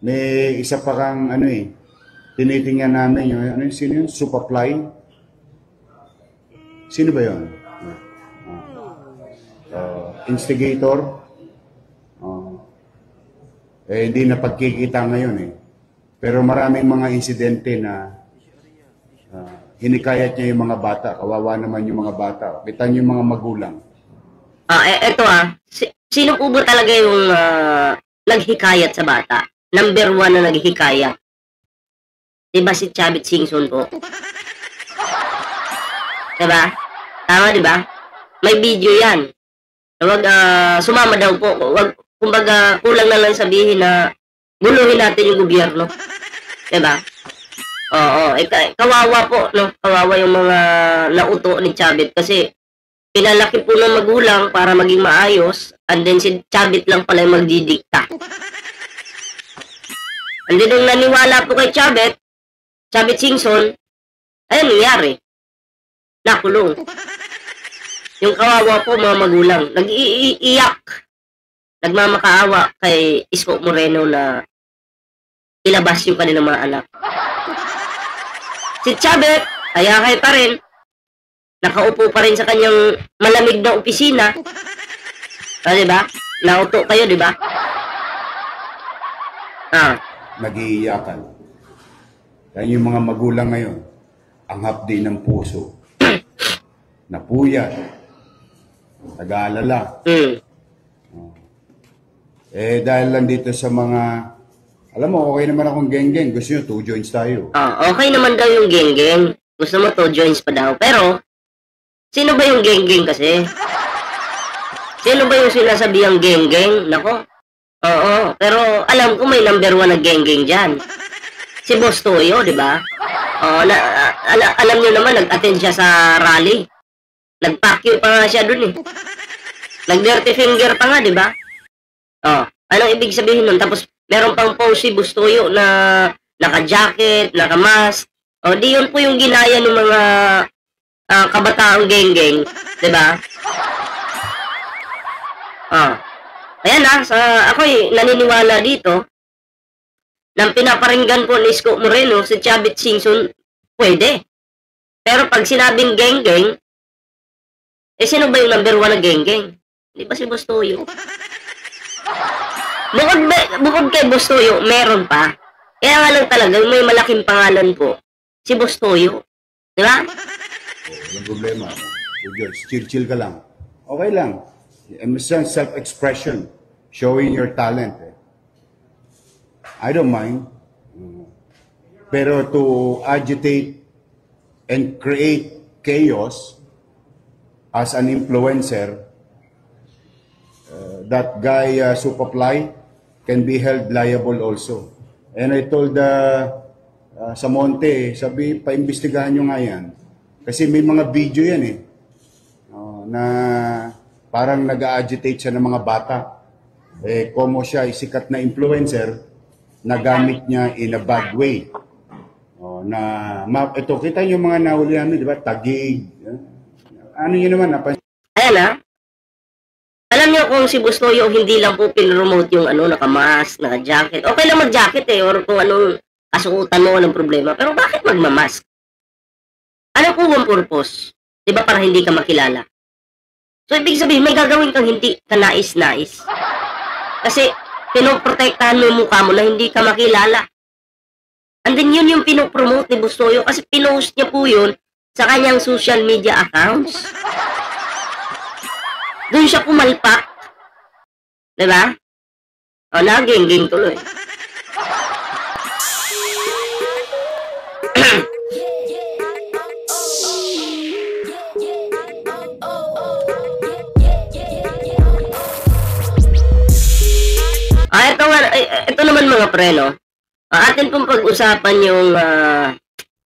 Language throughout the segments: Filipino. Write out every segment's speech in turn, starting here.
May isa pa kang ano eh, tinitingnan namin yung ano sino yun? Supply? Sino ba yun? Instigator? Uh, hindi na pagkikita ngayon eh. Pero maraming mga insidente na hinikayat niya yung mga bata. Kawawa naman yung mga bata. Kita niyo yung mga magulang. Eto sino po ba talaga yung naghikayat sa bata? Number 1 na naghikayat. Diba si Chavit Singson po? Diba? Tama, diba? May video yan. Huwag sumama daw po. Huwag, kumbaga, kulang na lang sabihin na guluhin natin yung gobyerno. Diba? Oo. Kawawa po, no? Kawawa yung mga nauto ni Chavit kasi pinalaki po ng magulang para maging maayos and then si Chavit lang pala yung magdidikta. And then nung naniwala po kay Chavit Singson, ayun nangyari. Nakulong. Yung kawawa po mga magulang, nag-iiyak. Nagmamakaawa kay Isko Moreno na ilabas yung kanilang mga anak. Si Chavit, hayakay pa rin. Nakaupo pa rin sa kanyang malamig na opisina. Diba? Nauto kayo, diba? Nag-iiyakan. Yan yung mga magulang ngayon. Ang hapdi ng puso. Napuyat. Nag-aalala. Dahil lang dito sa mga... Alam mo, okay naman akong geng-geng. Gusto nyo, 2 joints tayo. Okay naman daw yung geng-geng. Gusto mo 2 joints pa daw. Pero, sino ba yung geng-geng kasi? Sino ba yung sinasabihang geng-geng? Nako. Oo. Pero, alam ko may number 1 na geng-geng dyan. Si Boss Toyo, di ba? Alam nyo naman, nag-attend siya sa rally. Nag-pack pa nga siya dun eh. Nag-dirty finger pa nga, di ba? Anong ibig sabihin nun? Tapos, meron pang post si Boss Toyo na naka-jacket, naka-mask. Di yun po yung ginaya ng mga kabataang geng-geng. Di ba? Ayan ako'y naniniwala dito nang pinaparinggan po ni Isko Moreno, si Chavit Singson, pwede. Pero pag sinabing geng-geng, sino ba yung number 1 na geng-geng? Di ba si Boss Toyo? Bukod kay Boss Toyo, meron pa. Kaya nga lang talaga, may malaking pangalan po, si Boss Toyo. Di ba? Walang problema. Chill ka lang. Okay lang. Self-expression. Showing your talent. I don't mind. Pero to agitate and create chaos as an influencer, that guy Supaply can be held liable also. And I told sa Monte, sabi, paimbestigahan nyo nga yan. Kasi may mga video yan na parang nag-agitate siya ng mga bata. Como siya sikat na influencer, nagamit niya in a bad way. Ito, kita niyo mga nahuli namin, di ba? Tagig. Ano yun naman? Ayan Alam niyo kung si Boss Toyo hindi lang po pinromote yung naka-mask, naka-jacket. Okay lang mag-jacket or kung anong kasuotan mo, walang problema. Pero bakit magmamask? Ano po ang purpose? Di ba para hindi ka makilala? So, ibig sabihin, may gagawin kang hindi ka nais-nais. Kasi, pinoprotektahan mo yung mukha mo na hindi ka makilala. And then, yun yung pinopromote ni Boss Toyo kasi pinost niya po yun sa kanyang social media accounts. Doon siya pumalpak. Diba? Naging tuloy. Ito naman mga pre, no? Atin pong pag-usapan yung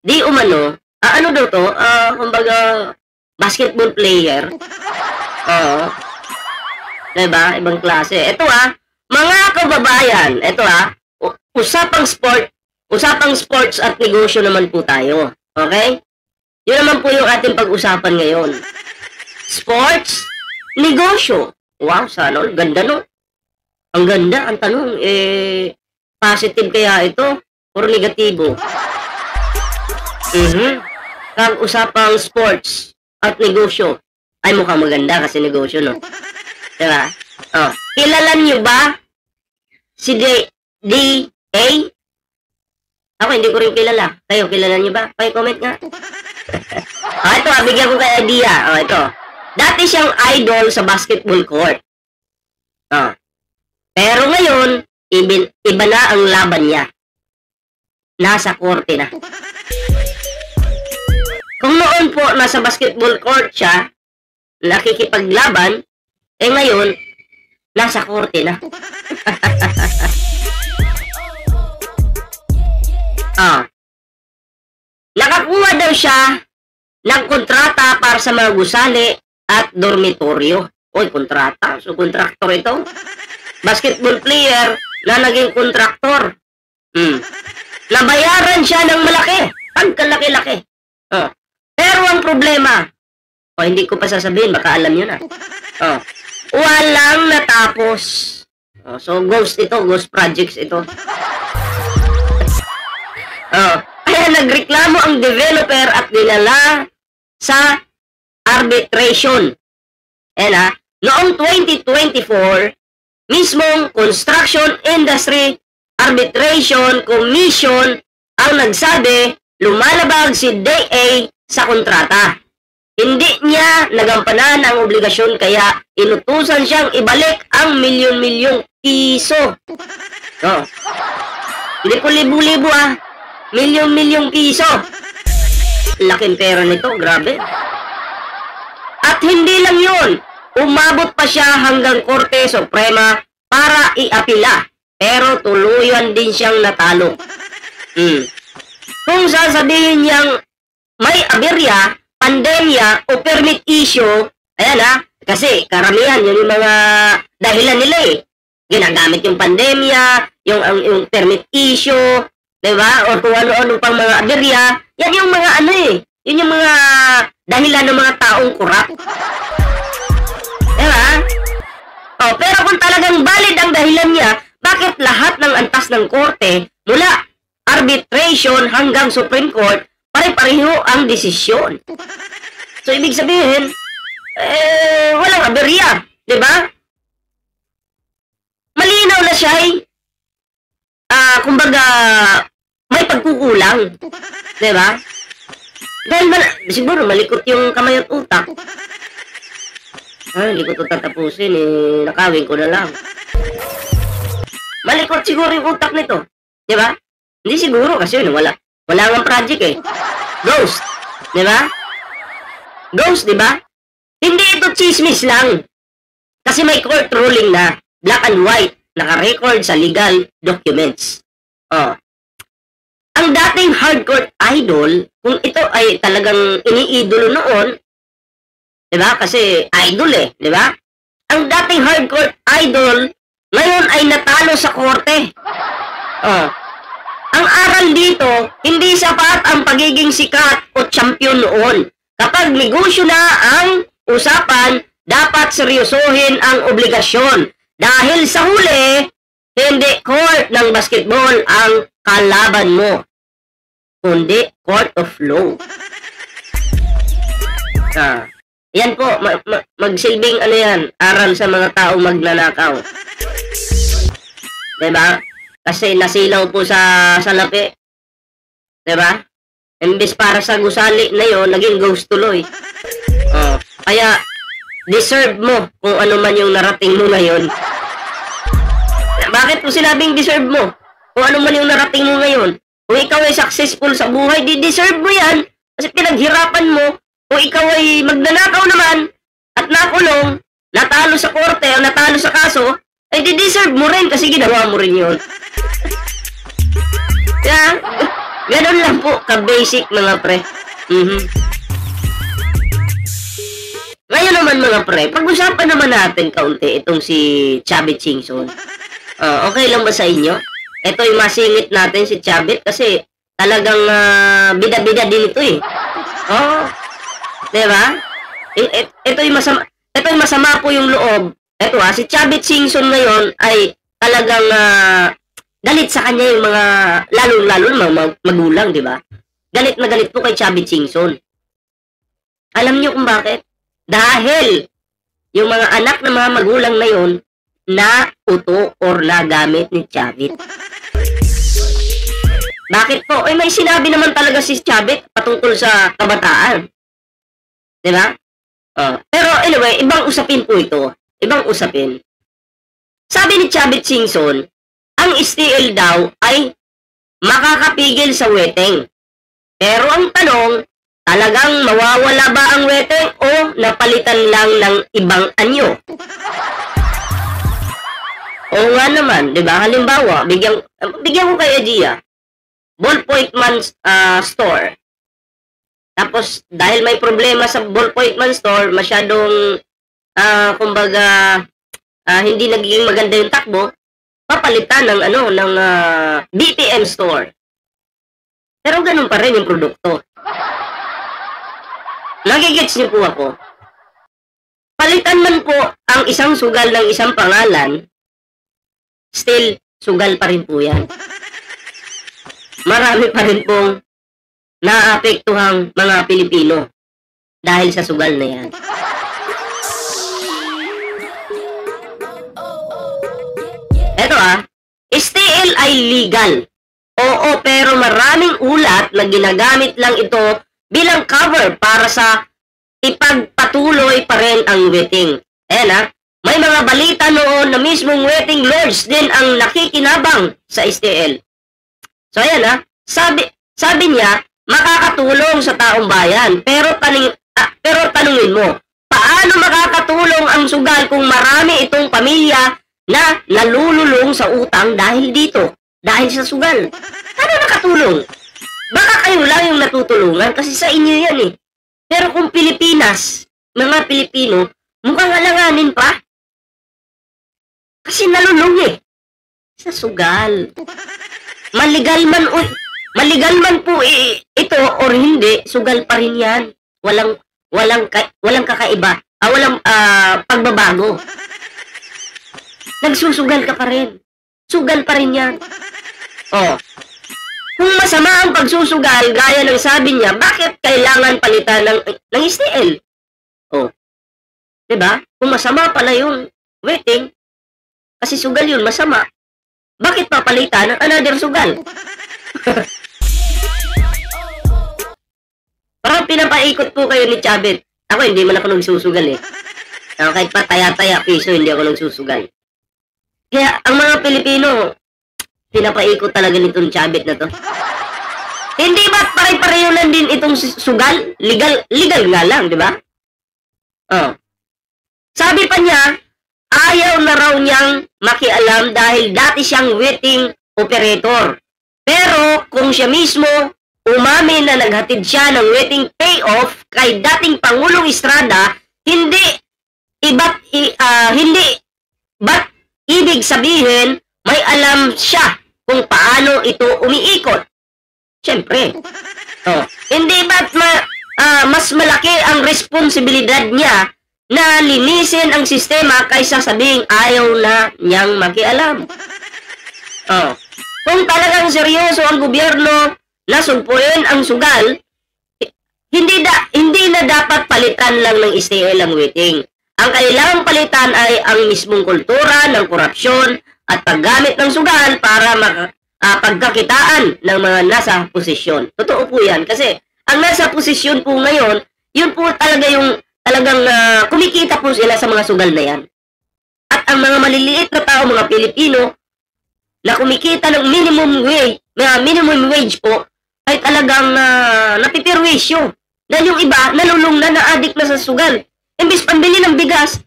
di umano, ano daw to? Kumbaga, basketball player. Diba? Ibang klase. Ito mga kababayan, ito usapang sports at negosyo naman po tayo. Okay? Yun naman po yung ating pag-usapan ngayon. Sports, negosyo. Wow, sana all. Ganda no? Ang ganda, ang tanong, Positive kaya ito? Or negatibo? Kag usapang sports at negosyo. Ay, mukhang maganda kasi negosyo, no? Diba? Oh. Kilala nyo ba si D.A.? Ako, hindi ko rin kilala. Kayo, kilala nyo ba? Paki-comment nga. Ito, bigyan ko kayo idea. Ito. Dati siyang idol sa basketball court. Pero ngayon, iba na ang laban niya. Nasa korte na. Kung noon po, nasa basketball court siya, nakikipaglaban, ngayon, nasa korte na. Nakakuha daw siya ng kontrata para sa mga gusali at dormitoryo. Oy, kontrata? So, kontraktor ito? Basketball player na naging kontraktor. Nabayaran siya ng malaki. Pagkalaki-laki. Pero ang problema, hindi ko pa sasabihin, baka alam nyo na. Walang natapos. So, ghost ito, ghost projects ito. Kaya nagreklamo ang developer at dinala sa arbitration. Noong 2024, mismong Construction Industry Arbitration Commission ang nagsabi lumalabag si DA sa kontrata. Hindi niya nagampanan ang obligasyon kaya inutusan siyang ibalik ang milyon-milyong piso. Hindi ko libo-libo milyon-milyong piso. Laking pera nito, grabe. At hindi lang yun, umabot pa siya hanggang Korte Suprema para iapila. Pero tuluyan din siyang natalo. Kung sasabihin niyang may aberya, pandemya o permit issue, kasi karamihan yun yung mga dahilan nila Ginagamit yung pandemya, yung permit issue, diba? O kung ano-ano pang mga aberya, yan yung mga yun yung mga dahilan ng mga taong kurap. Diba? Pero kung talagang valid ang dahilan niya, bakit lahat ng antas ng korte, mula arbitration hanggang Supreme Court, pare-pareho ang desisyon? So, ibig sabihin, walang aberya, diba? Malinaw na siya kumbaga, may pagkukulang. Diba? Dahil siguro malikot yung kamay at utak. Hindi ko ito tatapusin, nakawin ko na lang. Malikot siguro yung utak nito. Diba? Hindi siguro kasi wala nga project Ghost. Diba? Ghost, diba? Hindi ito chismis lang. Kasi may court ruling na. Black and white. Naka-record sa legal documents. Ang dating hardcore idol, kung ito ay talagang iniidolo noon, diba? Kasi idol diba? Ang dating hardcore idol, ngayon ay natalo sa korte. Ang aral dito, hindi sapat ang pagiging sikat o champion noon. Kapag negosyo na ang usapan, dapat seryosohin ang obligasyon. Dahil sa huli, hindi court ng basketball ang kalaban mo, kundi court of law. Yan po, magsilbing aral sa mga taong magnanakaw. Diba? Kasi nasilaw po sa salapi. Diba? Imbes para sa gusali na yon, naging ghost tuloy. Kaya, deserve mo kung ano man yung narating mo ngayon. Bakit po sinabing deserve mo? Kung ano man yung narating mo ngayon. Kung ikaw ay successful sa buhay, di-deserve mo yan. Kasi pinaghirapan mo. Kung ikaw ay magnanakaw naman at nakulong, natalo sa korte o natalo sa kaso, ay di-deserve mo rin kasi ginawa mo rin yun. Kaya, ganun lang po ka-basic mga pre. Ngayon naman mga pre, pag-usapan naman natin kaunti itong si Chavit Singson. Okay lang ba sa inyo? Ito yung masingit natin si Chavit kasi talagang bida-bida din ito diba? Ito yung masama po yung loob. Ito si Chavit Singson ngayon ay talagang galit sa kanya yung mga, lalo-lalo mga magulang, di ba? Galit na galit po kay Chubby Chingson. Alam niyo kung bakit? Dahil yung mga anak ng mga magulang na yon na uto or nagamit ni Chavit. Bakit po? Eh, may sinabi naman talaga si Chavit patungkol sa kabataan. Di ba? Pero anyway, ibang usapin po ito. Ibang usapin. Sabi ni Chubby Chingson, ang STL daw ay makakapigil sa weteng. Pero ang tanong, talagang mawawala ba ang weteng o napalitan lang ng ibang anyo? Oo nga naman, di ba? Halimbawa, bigyan ko kay Gia, Ballpoint Man store. Tapos, dahil may problema sa Ballpoint Man store, masyadong, kumbaga, hindi nagiging maganda yung takbo, papalitan ng, ng BPM store. Pero ganun pa rin yung produkto. Nagigets niyo po ako. Palitan man po ang isang sugal ng isang pangalan, still, sugal pa rin po yan. Marami pa rin pong naapektuhang mga Pilipino dahil sa sugal na yan. Eto STL ay legal. Oo, pero maraming ulat na ginagamit lang ito bilang cover para sa ipagpatuloy pa rin ang wetting. Ayan may mga balita noon na mismong wetting lords din ang nakikinabang sa STL. So ayan sabi niya, makakatulong sa taong bayan. Pero tanungin mo, paano makakatulong ang sugal kung marami itong pamilya na nalululong sa utang dahil dito? Dahil sa sugal. Paano nakatulong? Baka kayo lang yung natutulungan kasi sa inyo yan eh. Pero kung Pilipinas, mga Pilipino, mukhang alanganin pa. Kasi nalulung eh. Sa sugal. Maligal man po ito or hindi, sugal pa rin yan. Walang kakaiba. Walang pagbabago. Nagsusugal ka pa rin. Sugal pa rin yan. Kung masama ang pagsusugal, gaya ng sabi niya, bakit kailangan palitan ng STL? Diba? Kung masama pala yung wetting, kasi sugal yun, masama. Bakit papalitan ng another sugal? Parang pinapaikot po kayo ni Chavit. Ako, hindi man ako nagsusugal eh. Kahit pa taya-taya piso, hindi ako nagsusugal. Kaya, ang mga Pilipino, pinapaikot talaga nitong Chavit na to. Hindi ba pare-pareho lang din itong sugal? Legal nga lang, di ba? Sabi pa niya, ayaw na raw niyang makialam dahil dati siyang wetting operator. Pero kung siya mismo umamin na naghatid siya ng wetting payoff kay dating Pangulong Estrada, hindi ba't ibig sabihin may alam siya kung paano ito umiikot? Siyempre. Hindi ba't mas malaki ang responsibilidad niya na linisin ang sistema kaysa sabihing ayaw na niyang makialam? Kung talagang seryoso ang gobyerno na sugpuin ang sugal, hindi na dapat palitan lang ng STL ang wetting. Ang kailangang palitan ay ang mismong kultura ng korupsyon at paggamit ng sugal para pagkakitaan ng mga nasa posisyon. Totoo po yan. Kasi ang nasa posisyon po ngayon, yun po talaga yung talagang kumikita po sila sa mga sugal na yan. At ang mga maliliit na tao, mga Pilipino, na kumikita ng minimum wage po, ay talagang napipirwisyo. Dahil yung iba, nalulung na, na-addict na sa sugal. Imbis pambili ng bigas,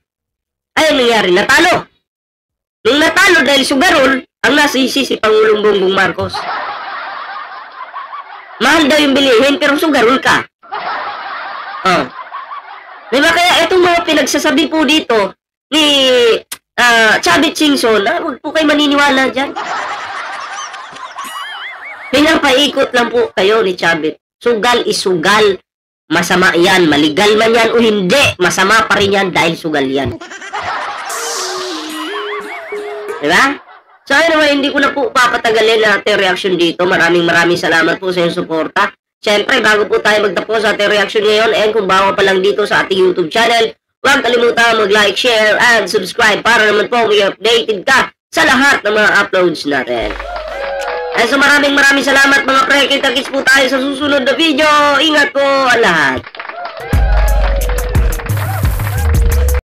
ay nangyari, natalo. Nung natalo dahil sugarol, ang nasisi si Pangulong Bongbong Marcos. Mahal daw yung bilihin, pero sugarol ka. Diba kaya itong mga pinagsasabi po dito ni Chubby Chingson, huwag po kayo maniniwala dyan. Pinapaikot lang po kayo ni Chubby. Sugal is sugal. Masama yan, maligal man yan o hindi, masama pa rin yan dahil sugal yan. Diba? So anyway, hindi ko na po papatagalin na ating reaction dito. Maraming salamat po sa inyong suporta. Siyempre, bago po tayo magtapos sa ating reaction ngayon, and kung bago pa lang dito sa ating YouTube channel, huwag kalimutan mag-like, share, and subscribe para naman po may updated ka sa lahat ng mga uploads natin. And so maraming salamat mga pre. Kita-kits po tayo sa susunod na video. Ingat po ang lahat.